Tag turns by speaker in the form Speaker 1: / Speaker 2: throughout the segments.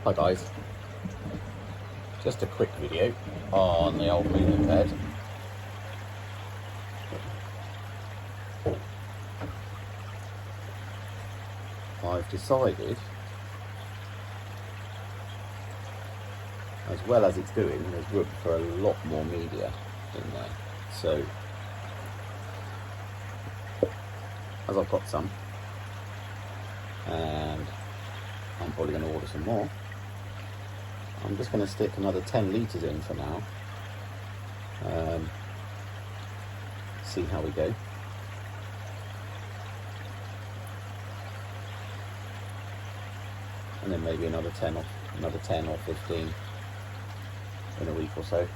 Speaker 1: Hi guys, just a quick video on the old moving bed. I've decided, as well as it's doing, there's room for a lot more media in there. So, as I've got some, and I'm probably going to order some more, I'm just going to stick another 10 litres in for now. See how we go. And then maybe another 10 or 15 in a week or so.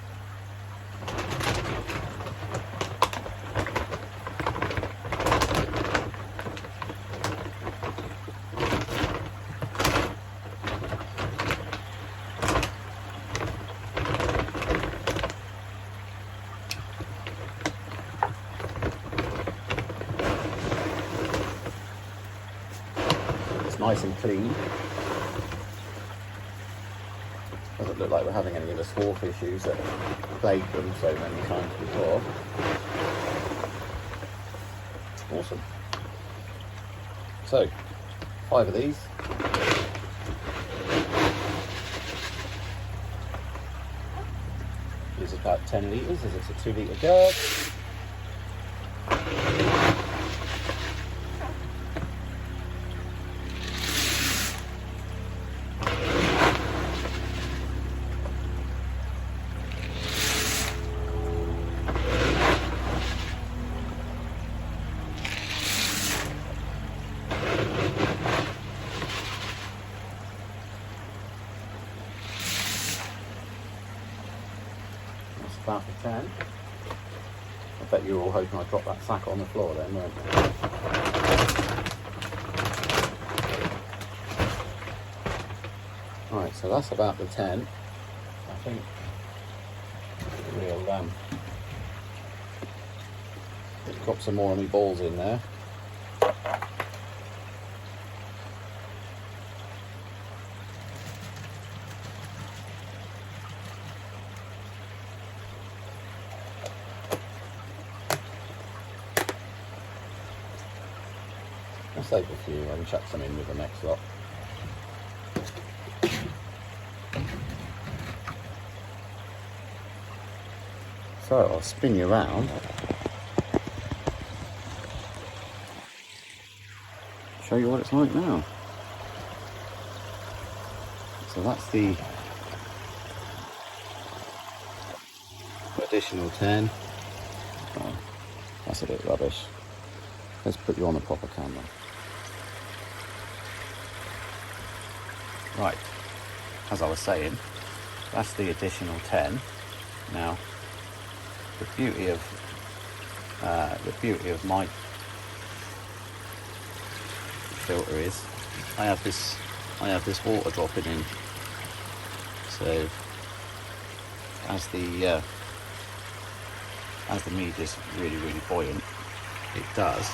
Speaker 1: It's nice and clean. Doesn't look like we're having any of the swarf issues that plagued them so many times before. Awesome. So, 5 of these. Use about 10 litres as it's a 2 litre jug. About the 10. I bet you're all hoping I drop that sack on the floor then, weren't you? Right, so that's about the 10. I think we'll drop some more of my balls in there. I'll save a few and chuck some in with the next lot. So I'll spin you around, show you what it's like now. So that's the additional 10. Oh, that's a bit rubbish. Let's put you on the proper camera. Right, as I was saying, that's the additional 10. Now, the beauty of my filter is I have this water dropping in. So as the mead is really buoyant, it does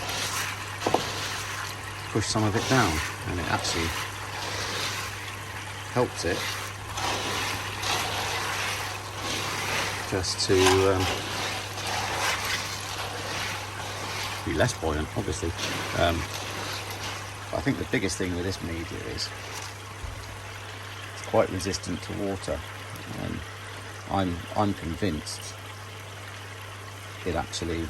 Speaker 1: push some of it down, and it actually helps it just to be less buoyant, obviously. But I think the biggest thing with this media is it's quite resistant to water, and I'm convinced it actually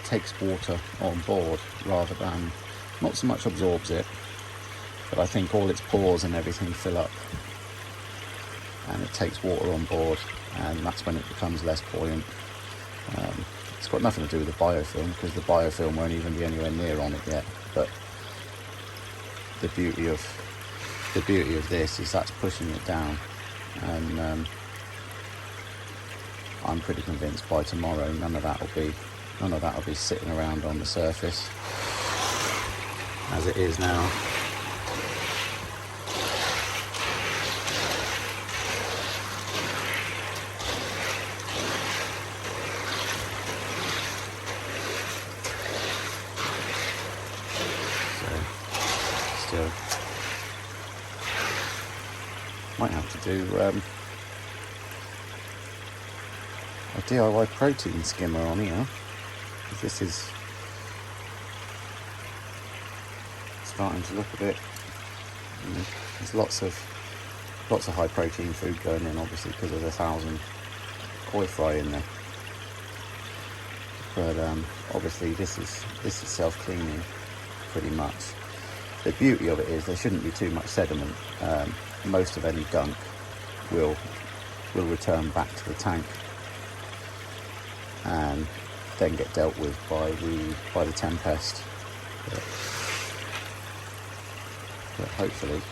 Speaker 1: takes water on board rather than, not so much absorbs it, but I think all its pores and everything fill up and it takes water on board, and that's when it becomes less buoyant. It's got nothing to do with the biofilm, because the biofilm won't even be anywhere near on it yet, but the beauty of this is that's pushing it down, and I'm pretty convinced by tomorrow none of that will be sitting around on the surface as it is now. So still Might have to do a DIY protein skimmer on here. This is starting to look a bit. There's lots of high protein food going in, obviously, because of the 1000 koi fry in there. But obviously this is self-cleaning pretty much. The beauty of it is there shouldn't be too much sediment. Most of any gunk will return back to the tank and then get dealt with by the Tempest. But hopefully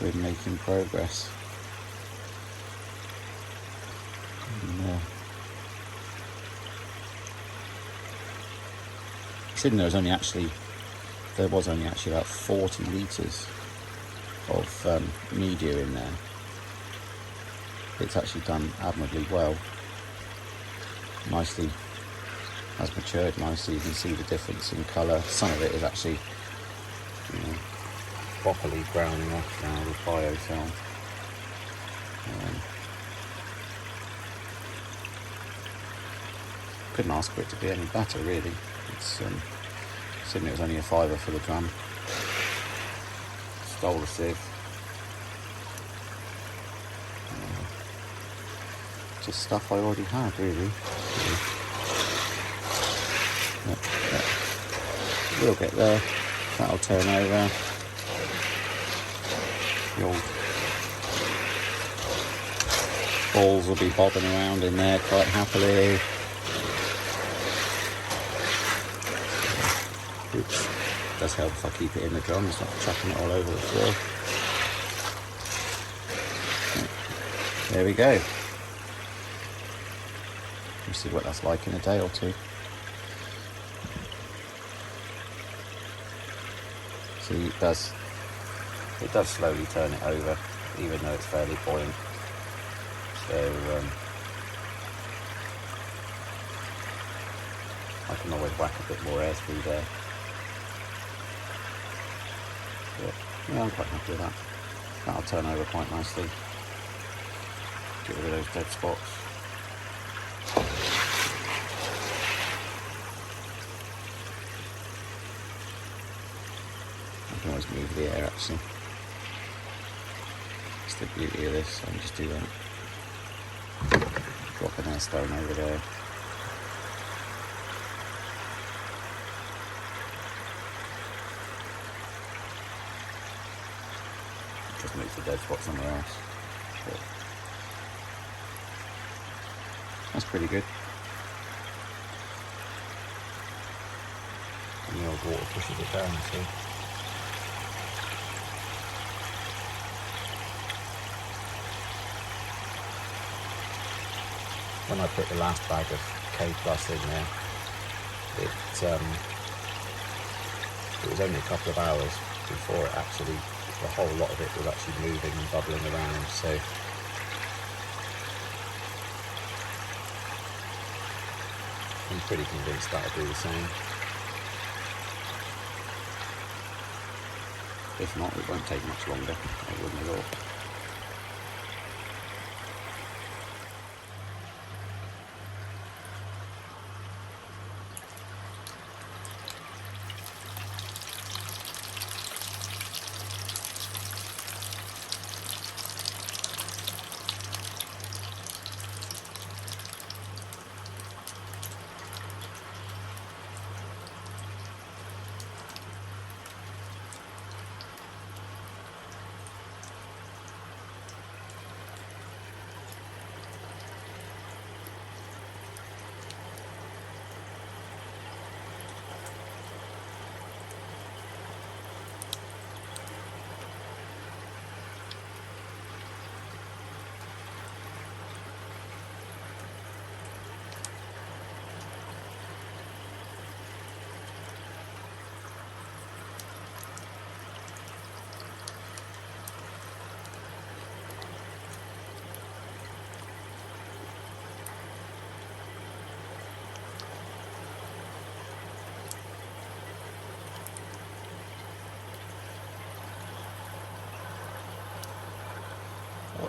Speaker 1: we're making progress. And, considering there was only actually about 40 litres of media in there, it's actually done admirably well. Nicely, has matured nicely. You can see the difference in colour. Some of it is actually, properly browning off now with biocell. Couldn't ask for it to be any better, really. It's considering it was only a £5 for the drum. Stole the sieve. Just stuff I already had, really. We'll get there. That'll turn over. The old balls will be bobbing around in there quite happily. Which does help if I keep it in the drum, it's not chucking it all over the floor. There we go. We'll see what that's like in a day or two. See, it does slowly turn it over, even though it's fairly buoyant. So I can always whack a bit more air through there. But yeah, I'm quite happy with that. That'll turn over quite nicely. Get rid of those dead spots. I can always move the air, actually. It's the beauty of this. I can just do that. Drop an air stone over there. Just move the dead spot somewhere else. But that's pretty good. And the old water pushes it down, see? When I put the last bag of K+ in there, it was only a couple of hours before it actually, the whole lot of it was actually moving and bubbling around. So I'm pretty convinced that'll do the same. If not, it won't take much longer. I wouldn't have thought.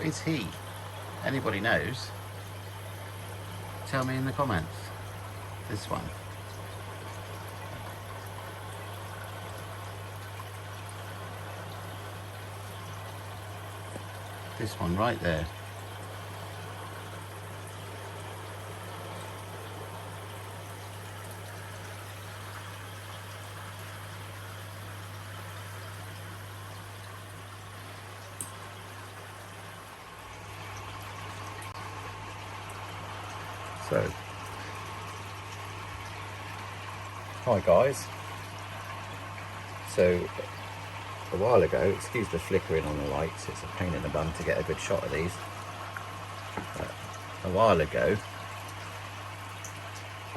Speaker 1: What is he? Anybody knows? Tell me in the comments. This one. This one right there. So, hi guys. So, a while ago, excuse the flickering on the lights, it's a pain in the bum to get a good shot of these. A while ago,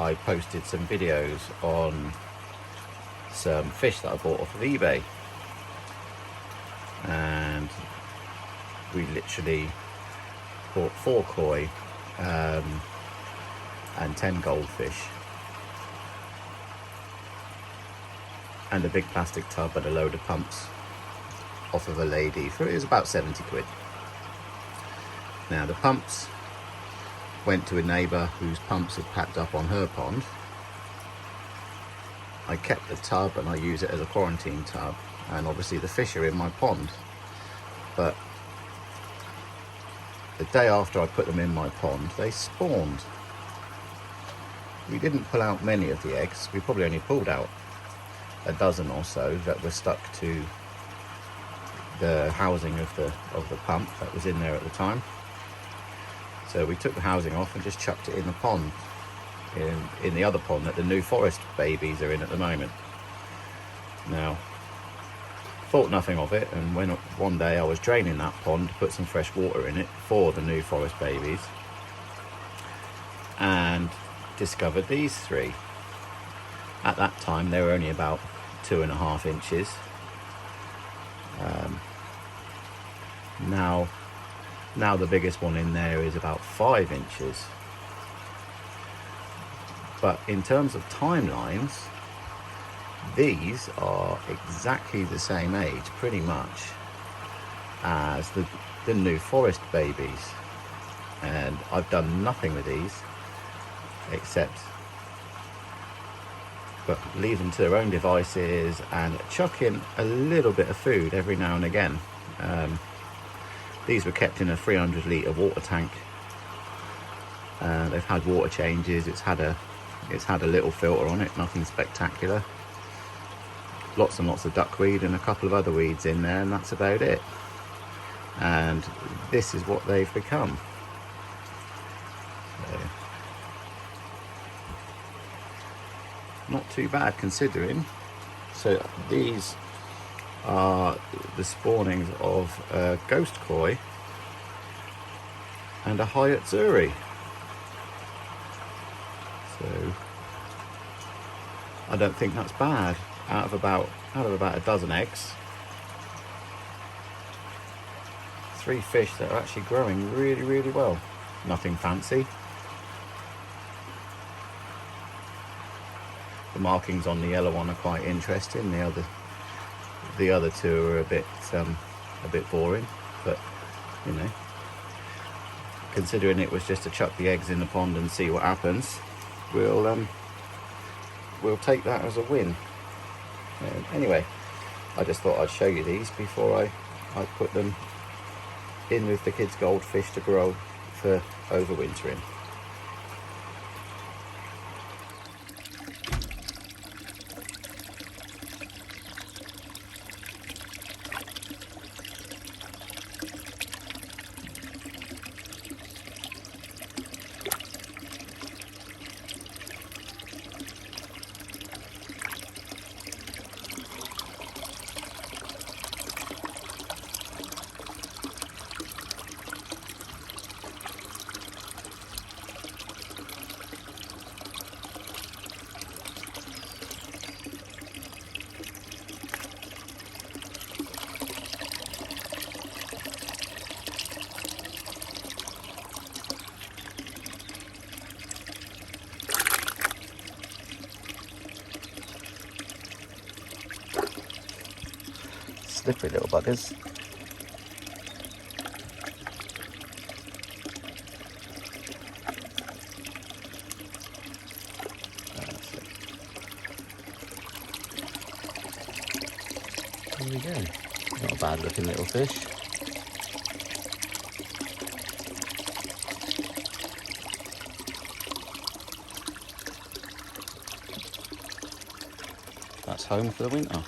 Speaker 1: I posted some videos on some fish that I bought off of eBay. And we literally bought 4 koi, and 10 goldfish, and a big plastic tub and a load of pumps off of a lady for, it was about 70 quid. Now the pumps went to a neighbour whose pumps had packed up on her pond. I kept the tub and I use it as a quarantine tub, and obviously the fish are in my pond. But the day after I put them in my pond, they spawned. We didn't pull out many of the eggs. We probably only pulled out a dozen or so that were stuck to the housing of the pump that was in there at the time. So we took the housing off and just chucked it in the pond, in the other pond that the New Forest babies are in at the moment. Now, thought nothing of it, and when one day I was draining that pond to put some fresh water in it for the New Forest babies, and discovered these 3. At that time they were only about 2.5 inches. Now the biggest one in there is about 5 inches. But in terms of timelines, these are exactly the same age, pretty much, as the New Forest babies. And I've done nothing with these except but leave them to their own devices and chuck in a little bit of food every now and again. These were kept in a 300 litre water tank. They've had water changes. It's had a little filter on it, nothing spectacular. Lots and lots of duckweed and a couple of other weeds in there, and that's about it. And this is what they've become. So, not too bad considering. So these are the spawnings of a ghost koi and a Hyatzuri. So I don't think that's bad. Out of about a dozen eggs, 3 fish that are actually growing really, really well. Nothing fancy. The markings on the yellow one are quite interesting. The other 2 are a bit boring, but you know, considering it was just to chuck the eggs in the pond and see what happens, we'll take that as a win. Anyway, I just thought I'd show you these before I put them in with the kids' goldfish to grow for overwintering. Slippery little buggers. There we go. Not a bad looking little fish. That's home for the winter.